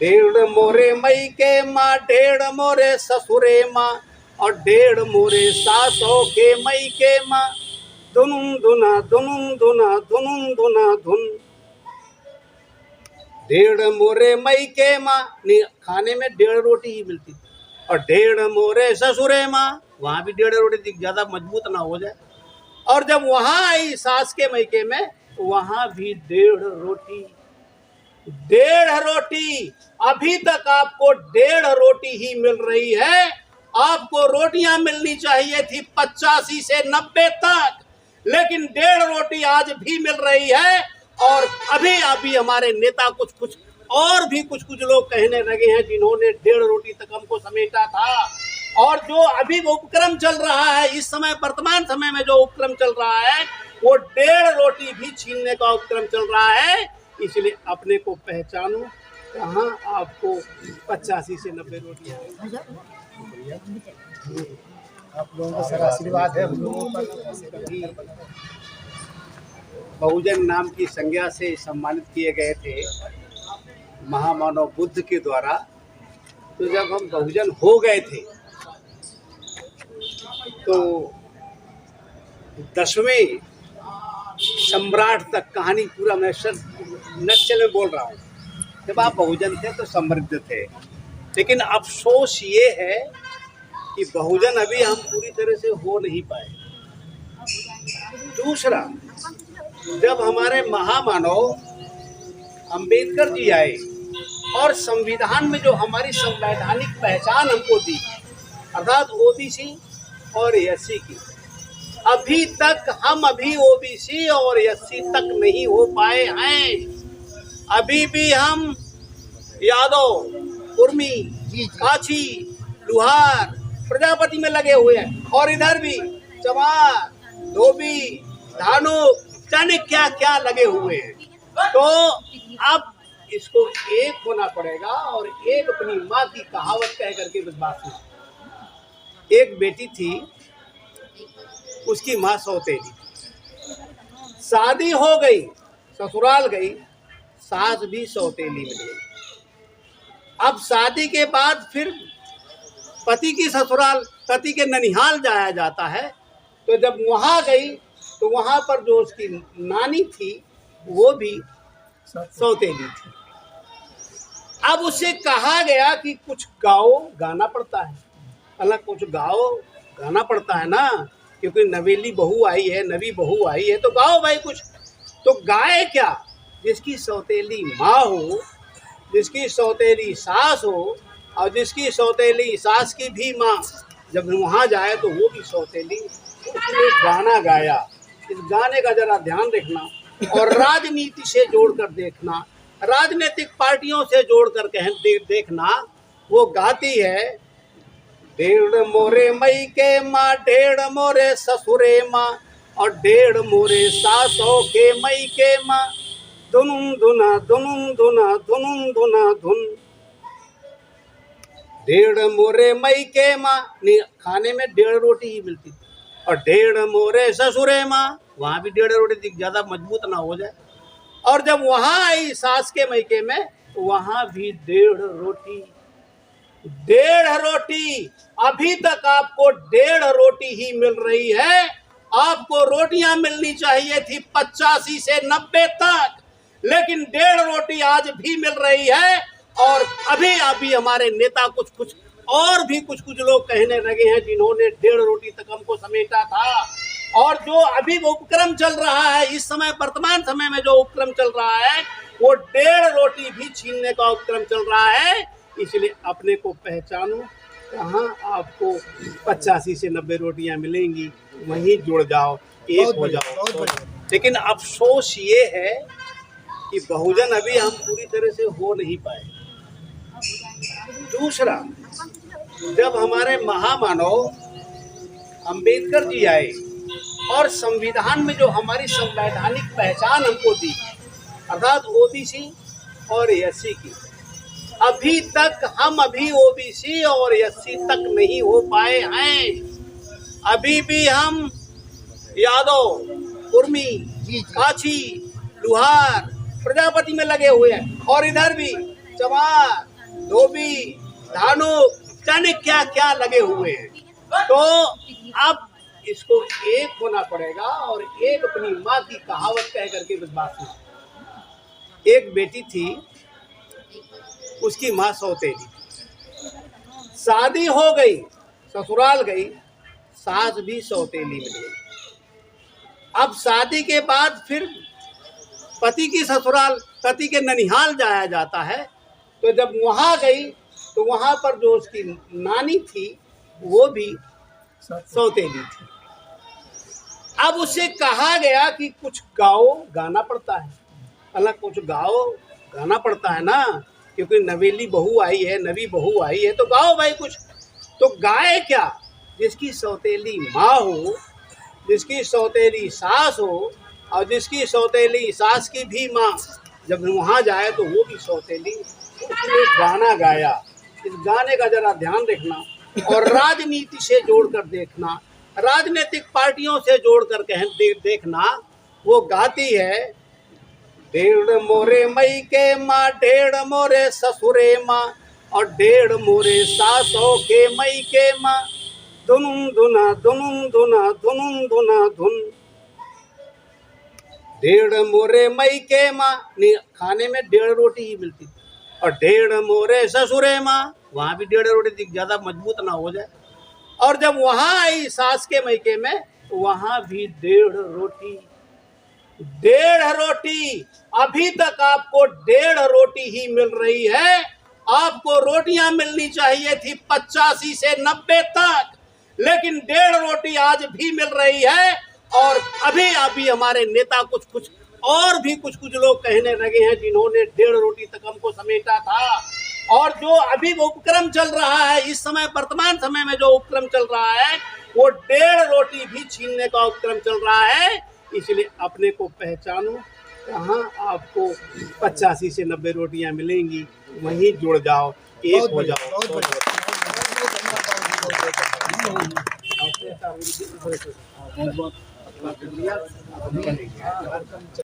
डेढ़ मोरे मई के माँ, डेढ़ मोरे ससुरे माँ, और डेढ़ मोरे सासों के मई के माँ। धुनुम धुना धुनुम धुना धुनुम धुना धुन। डेढ़ मोरे मई के माँ, खाने में 1.5 रोटी ही मिलती थी। और डेढ़ मोरे ससुरे माँ, वहां भी 1.5 रोटी थी, ज्यादा मजबूत ना हो जाए। और जब वहां आई सास के मैके में, वहां भी 1.5 रोटी। 1.5 रोटी। अभी तक आपको 1.5 रोटी ही मिल रही है। आपको रोटियां मिलनी चाहिए थी 85 से 90 तक, लेकिन 1.5 रोटी आज भी मिल रही है। और अभी अभी हमारे नेता कुछ लोग कहने लगे हैं जिन्होंने 1.5 रोटी तक हमको समेटा था। और जो अभी वो उपक्रम चल रहा है, इस समय वर्तमान समय में जो उपक्रम चल रहा है, वो 1.5 रोटी भी छीनने का उपक्रम चल रहा है। इसलिए अपने को पहचानो, कहाँ आपको 85 से 90 रोटी है। आप लोगों का सारा आशीर्वाद है हम लोगों पर। बहुजन नाम की संज्ञा से सम्मानित किए गए थे महामानव बुद्ध के द्वारा। तो जब हम बहुजन हो गए थे, तो 10वें सम्राट तक कहानी पूरा मैं नक्शे में बोल रहा हूँ। जब आप बहुजन थे तो समृद्ध थे, लेकिन अफसोस ये है कि बहुजन अभी हम पूरी तरह से हो नहीं पाए। दूसरा, जब हमारे महामानव अंबेडकर जी आए और संविधान में जो हमारी संवैधानिक पहचान हमको दी, अर्थात ओबीसी और एससी की, अभी तक हम ओबीसी और एससी तक नहीं हो पाए हैं। अभी भी हम यादव, कुर्मी, काछी, लुहार, प्रजापति में लगे हुए हैं। और इधर भी चमार, धोबी, धानुक, जाने क्या क्या लगे हुए हैं। तो अब इसको एक होना पड़ेगा। और एक अपनी माँ की कहावत कह करके बस बात सुनो। एक बेटी थी, उसकी माँ सौतेली, शादी हो गई, ससुराल गई, सास भी सौतेली मिल गई। अब शादी के बाद फिर पति की ससुराल, पति के ननिहाल जाया जाता है। तो जब वहां गई तो वहां पर जो उसकी नानी थी वो भी सौतेली थी। अब उससे कहा गया कि कुछ गाओ, गाना पड़ता है। अलग कुछ गाओ, गाना पड़ता है ना, क्योंकि नवेली बहू आई है, नवी बहू आई है, तो गाओ भाई कुछ। तो गाए क्या? जिसकी सौतेली माँ हो, जिसकी सौतेली सास हो, और जिसकी सौतेली सास की भी माँ जब वहाँ जाए तो वो भी सौतेली, उसने गाना गाया। इस गाने का जरा ध्यान रखना और राजनीति से जोड़कर देखना, राजनीतिक पार्टियों से जोड़कर देखना। वो गाती है, 1.5 मोरे मई के माँ, 1.5 मोरे ससुरे माँ, और 1.5 मोरे सासों के मई के माँ। धुनुम धुना धुनुम धुना धुनुम धुना धुन। 1.5 मोरे मई के माँ, खाने में 1.5 रोटी ही मिलती थी। और 1.5 मोरे ससुरे माँ, वहां भी 1.5 रोटी थी, ज्यादा मजबूत ना हो जाए। और जब वहां आई सास के मैके में, वहां भी 1.5 रोटी। 1.5 रोटी। अभी तक आपको 1.5 रोटी ही मिल रही है। आपको रोटियां मिलनी चाहिए थी 85 से 90 तक, लेकिन 1.5 रोटी आज भी मिल रही है। और अभी अभी हमारे नेता कुछ लोग कहने लगे हैं जिन्होंने 1.5 रोटी तक हमको समेटा था। और जो अभी वो उपक्रम चल रहा है, इस समय वर्तमान समय में जो उपक्रम चल रहा है, वो 1.5 रोटी भी छीनने का उपक्रम चल रहा है। इसलिए अपने को पहचानो, कहाँ आपको 85 से 90 रोटियां मिलेंगी, वहीं जुड़ जाओ, एक हो जाओ। लेकिन अफसोस ये है कि बहुजन अभी हम पूरी तरह से हो नहीं पाए। दूसरा, जब हमारे महामानव अंबेडकर जी आए और संविधान में जो हमारी संवैधानिक पहचान हमको दी, अर्थात ओबीसी और एससी की, अभी तक हम ओबीसी और एससी तक नहीं हो पाए हैं। अभी भी हम यादव, कुर्मी, काछी, लुहार, प्रजापति में लगे हुए हैं। और इधर भी चमार, धोबी, धानुक, जाने क्या क्या लगे हुए हैं। तो अब इसको एक होना पड़ेगा और एक अपनी माँ की कहावत कह करके बस बात सुना। एक बेटी थी, उसकी माँ सौतेली, शादी हो गई, ससुराल गई, सास भी सौतेली मिल गई। अब शादी के बाद फिर पति की ससुराल, पति के ननिहाल जाया जाता है। तो जब वहाँ गई तो वहाँ पर जो उसकी नानी थी वो भी सौतेली थी। अब उससे कहा गया कि कुछ गाओ, गाना पड़ता है। अल्लाह कुछ गाओ, गाना पड़ता है ना, क्योंकि नवेली बहू आई है, नवी बहू आई है, तो गाओ भाई कुछ। तो गाए क्या? जिसकी सौतेली माँ हो, जिसकी सौतेली सास हो, और जिसकी सौतेली सास की भी माँ जब वहाँ जाए तो वो भी सौतेली, उसने गाना गाया। इस गाने का जरा ध्यान रखना और राजनीति से जोड़कर देखना, राजनीतिक पार्टियों से जोड़कर देखना। वो गाती है, डेढ़ मोरे मई के माँ, डेढ़ मोरे ससुरे माँ, और डेढ़ मोरे सासों के मई के माँ, धुनुम धुना धुनुम धुना धुनुम धुना धुन। डेढ़ मोरे मई के माँ, खाने में 1.5 रोटी ही मिलती थी, और डेढ़ मोरे ससुरे माँ, वहाँ भी 1.5 रोटी थी, ज़्यादा मजबूत ना हो जाए। और जब वहाँ आई सास के मैके में, तो वहाँ भी 1.5 रोटी, 1.5 रोटी। अभी तक आपको 1.5 रोटी ही मिल रही है। आपको रोटियां मिलनी चाहिए थी 85 से 90 तक, लेकिन 1.5 रोटी आज भी मिल रही है। और अभी अभी हमारे नेता कुछ और भी कुछ लोग कहने लगे हैं जिन्होंने 1.5 रोटी तक हमको समेटा था। और जो अभी वो उपक्रम चल रहा है, इस समय वर्तमान समय में जो उपक्रम चल रहा है, वो 1.5 रोटी भी छीनने का उपक्रम चल रहा है। इसलिए अपने को पहचानो, कहाँ आपको 85 से 90 रोटियां मिलेंगी, वहीं जुड़ जाओ, एक हो जाओ। बहुत